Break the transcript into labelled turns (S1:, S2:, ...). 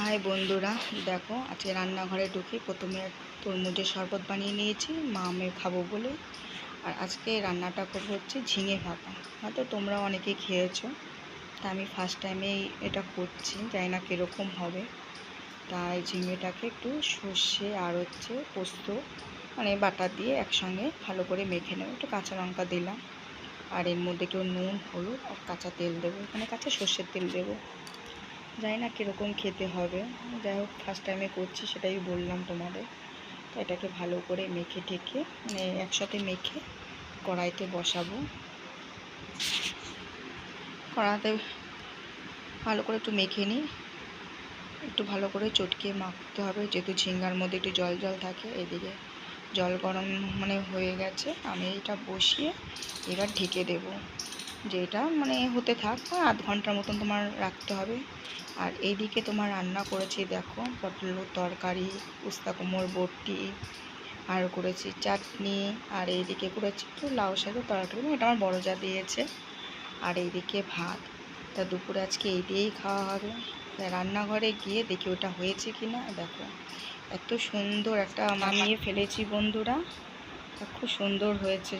S1: High বন্ধুরা, দেখো আজকে রান্নাঘরে ঢুকে প্রথমে তরমুজের শরবত বানিয়ে নিয়েছি মা আমি খাবো বলে। আর আজকে রান্নাটা করবো হচ্ছে ঝিঙে ভাপা। হয়তো তোমরা অনেকেই খেয়েছো, তা আমি ফার্স্ট টাইমেই এটা করছি, জানি না কীরকম হবে। তাই ঝিঙেটাকে একটু সর্ষে আর হচ্ছে পোস্ত বাটা দিয়ে একসঙ্গে ভালো করে মেখে নেবো। একটু কাঁচা লঙ্কা দিলাম, আর এর মধ্যে একটু নুন, হলুদ আর কাঁচা তেল দেবো, কাঁচা সর্ষের তেল দেবো। জানি না কীরকম খেতে হবে, যাই হোক ফার্স্ট টাইমে করছি সেটাই বললাম তোমাদের। তো এটাকে ভালো করে মেখে ঠেকে একসাথে মেখে কড়াইতে বসাবো। কড়াইতে ভালো করে একটু মেখে নিই, একটু ভালো করে চটকে মাখতে হবে, যেহেতু ঝিঙ্গার মধ্যে একটু জল জল থাকে। এদিকে জল গরম হয়ে গেছে, আমি এটা বসিয়ে এবার ঢেকে দেবো, যে এটা হতে থাক, আধ ঘন্টার মতন তোমার রাখতে হবে। আর এইদিকে তোমার রান্না করেছি, দেখো পটলের তরকারি, উস্তা কুমড়োর বটি, আর করেছি চাটনি, আর এইদিকে করেছি একটু লাউ শাকের তরকারি, এটা আমার বড় যা দিয়েছে। আর এইদিকে ভাত। তা দুপুরে আজকে এই দিয়েই খাওয়া হবে। রান্নাঘরে গিয়ে দেখি ওটা হয়েছে কি না। দেখো এত সুন্দর একটা মানিয়ে ফেলেছি বন্ধুরা, খুব সুন্দর হয়েছে।